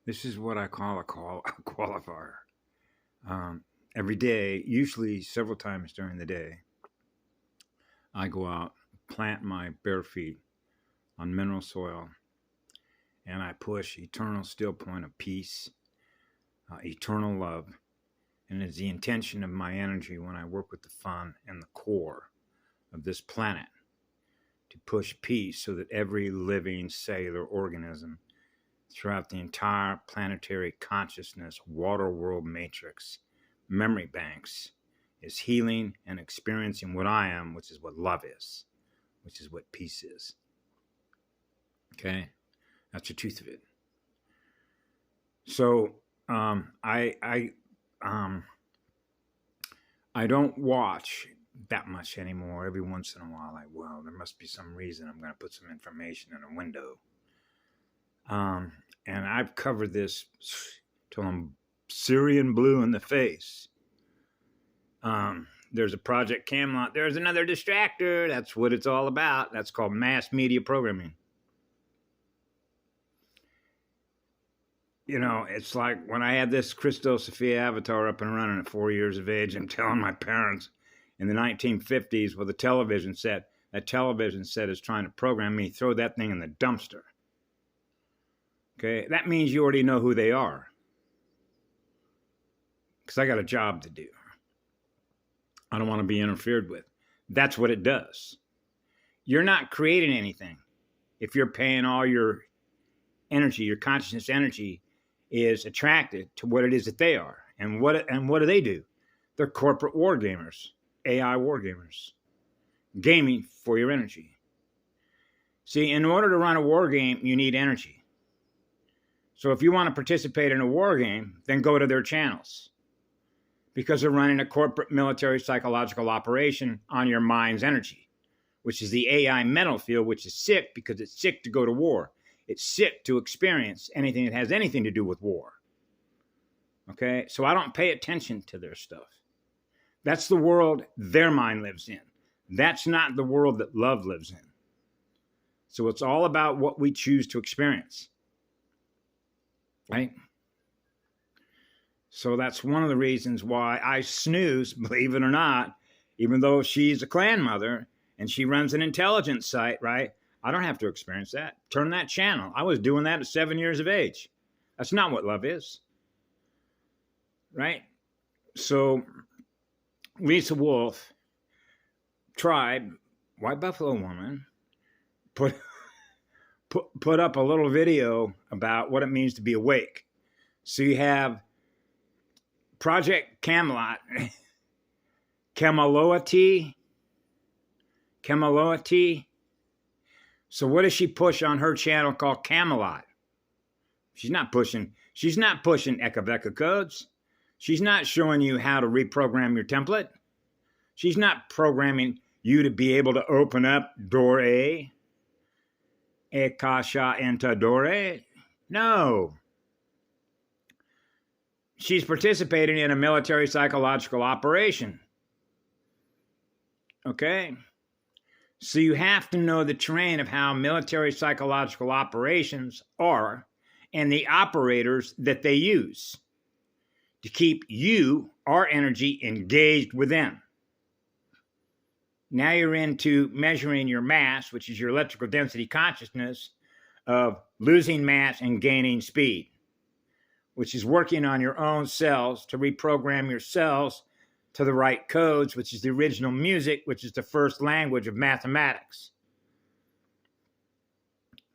This is what I call a qualifier. Every day, usually several times during the day, I go out, plant my bare feet on mineral soil, and I push eternal still point of peace, eternal love. And it's the intention of my energy when I work with the fun and the core of this planet to push peace so that every living cellular organism throughout the entire planetary consciousness, water world matrix, memory banks, is healing and experiencing what I am, which is what love is, which is what peace is. Okay? That's the truth of it. So I don't watch that much anymore. Every once in a while, well, there must be some reason I'm going to put some information in a window. And I've covered this till I'm Syrian blue in the face. There's a Project Camelot. There's another distractor. That's what it's all about. That's called mass media programming. You know, it's like when I had this Christos Sophia avatar up and running at 4 years of age, I'm telling my parents in the 1950s with a television set, that television set is trying to program me, throw that thing in the dumpster. Okay, that means you already know who they are. Because I got a job to do. I don't want to be interfered with. That's what it does. You're not creating anything if you're paying all your energy, your consciousness energy is attracted to what it is that they are. And what do they do? They're corporate war gamers, AI war gamers, gaming for your energy. See, in order to run a war game, you need energy. So if you want to participate in a war game, then go to their channels, because they're running a corporate military psychological operation on your mind's energy, which is the AI mental field, which is sick because it's sick to go to war. It's sick to experience anything that has anything to do with war. Okay? So I don't pay attention to their stuff. That's the world their mind lives in. That's not the world that love lives in. So it's all about what we choose to experience. Right? So that's one of the reasons why I snooze, believe it or not, even though she's a clan mother and she runs an intelligence site, right? I don't have to experience that. Turn that channel. I was doing that at 7 years of age. That's not what love is. Right? So Lisa Wolf, Tribe, White Buffalo Woman, put up a little video about what it means to be awake. So you have Project Camelot, Camelot. So what does she push on her channel called Camelot? She's not pushing Ekaveka codes. She's not showing you how to reprogram your template. She's not programming you to be able to open up door A, Ekasha Entadore. No. She's participating in a military psychological operation. Okay? So you have to know the terrain of how military psychological operations are and the operators that they use to keep you, our energy, engaged with them. Now you're into measuring your mass, which is your electrical density consciousness of losing mass and gaining speed, which is working on your own cells to reprogram your cells to the right codes, which is the original music, which is the first language of mathematics.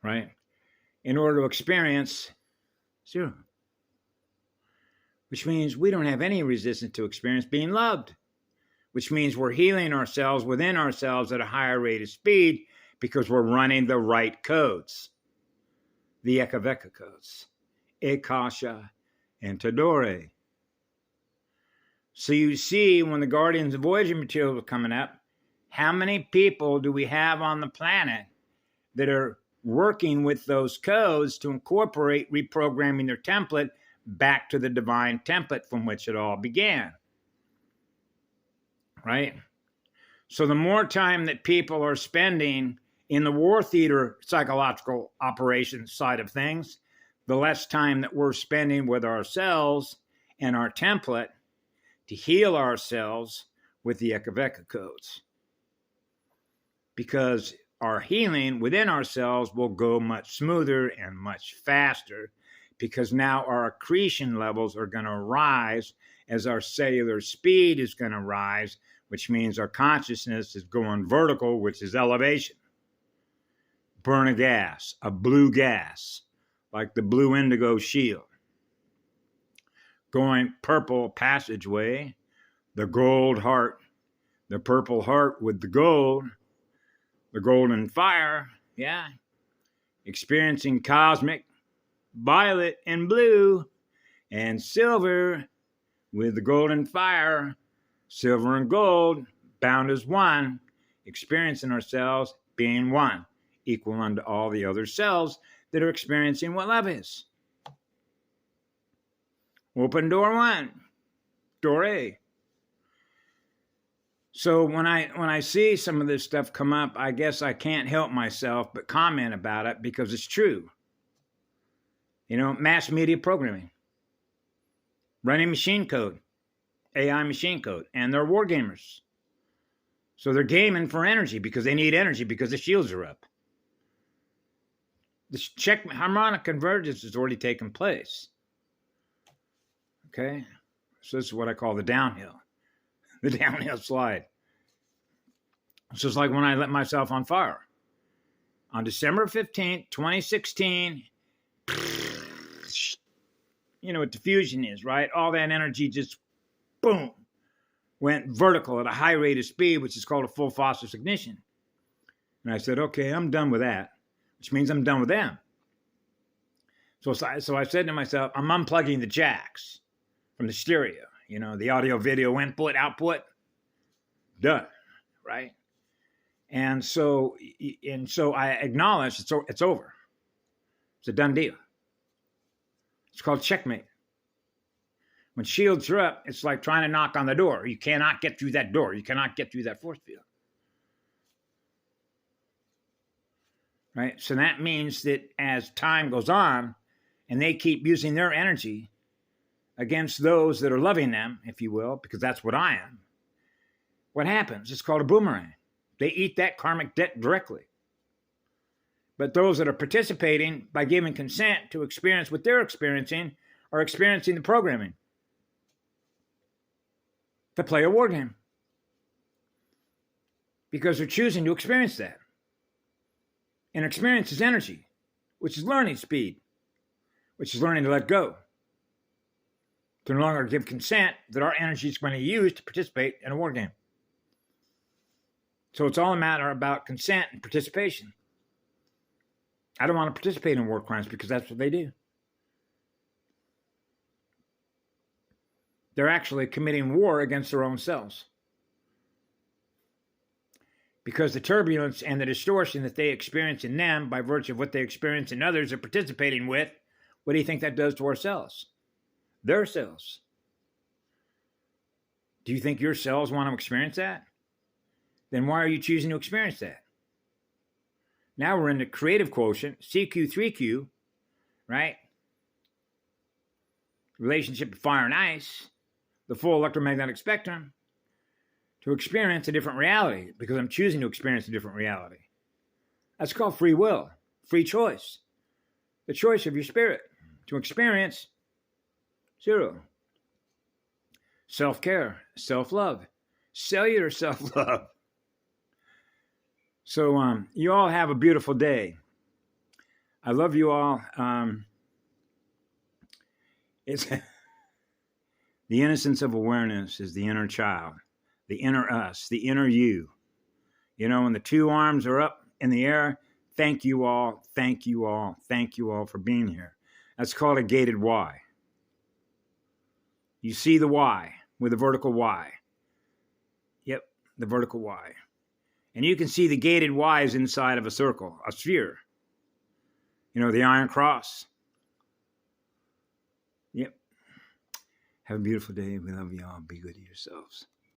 Right? In order to experience zero. Which means we don't have any resistance to experience being loved. Which means we're healing ourselves within ourselves at a higher rate of speed because we're running the right codes. The Ekaveka codes. Ekasha and Tadore. So you see, when the Guardians of Voyager material was coming up, how many people do we have on the planet that are working with those codes to incorporate reprogramming their template back to the divine template from which it all began? Right? So the more time that people are spending in the war theater psychological operations side of things, the less time that we're spending with ourselves and our template to heal ourselves with the Ekaveka codes. Because our healing within ourselves will go much smoother and much faster, because now our accretion levels are going to rise as our cellular speed is going to rise, which means our consciousness is going vertical, which is elevation. Burn a gas, a blue gas, like the blue indigo shield. Going purple passageway, the gold heart, the purple heart with the golden fire, yeah. Experiencing cosmic, violet and blue, and silver with the golden fire, silver and gold, bound as one, experiencing ourselves being one, equal unto all the other cells that are experiencing what love is. Open door one, door A. So when I see some of this stuff come up, I guess I can't help myself but comment about it because it's true. Mass media programming, running machine code, AI machine code, and they're war gamers. So they're gaming for energy because they need energy because the shields are up. The harmonic convergence has already taken place. Okay? So this is what I call the downhill slide. So it's like when I lit myself on fire. On December 15th, 2016, you know what diffusion is, right? All that energy just, boom, went vertical at a high rate of speed, which is called a full phosphorus ignition. And I said, okay, I'm done with that, which means I'm done with them. So I said to myself, I'm unplugging the jacks from the stereo, the audio video input, output, done, right? And so I acknowledge it's over. It's a done deal. It's called checkmate. When shields are up, it's like trying to knock on the door. You cannot get through that door. You cannot get through that force field. Right? So that means that as time goes on and they keep using their energy against those that are loving them, if you will, because that's what I am, what happens? It's called a boomerang. They eat that karmic debt directly. But those that are participating by giving consent to experience what they're experiencing are experiencing the programming to play a war game. Because they're choosing to experience that. And experience is energy, which is learning speed, which is learning to let go. To no longer give consent that our energy is going to use to participate in a war game. So it's all a matter about consent and participation. I don't want to participate in war crimes because that's what they do. They're actually committing war against their own selves. Because the turbulence and the distortion that they experience in them by virtue of what they experience in others are participating with, what do you think that does to our cells? Their cells. Do you think your cells want to experience that? Then why are you choosing to experience that? Now we're in the creative quotient, CQ3Q, right? Relationship of fire and ice, the full electromagnetic spectrum, to experience a different reality because I'm choosing to experience a different reality. That's called free will, free choice. The choice of your spirit to experience zero. Self-care, self-love, cellular self-love. So you all have a beautiful day. I love you all. It's the innocence of awareness is the inner child, the inner us, the inner you. When the two arms are up in the air, thank you all, thank you all, thank you all for being here. That's called a gated Y. You see the Y with a vertical Y. Yep, the vertical Y. And you can see the gated Y's inside of a circle, a sphere. The Iron Cross. Yep. Have a beautiful day. We love you all. Be good to yourselves.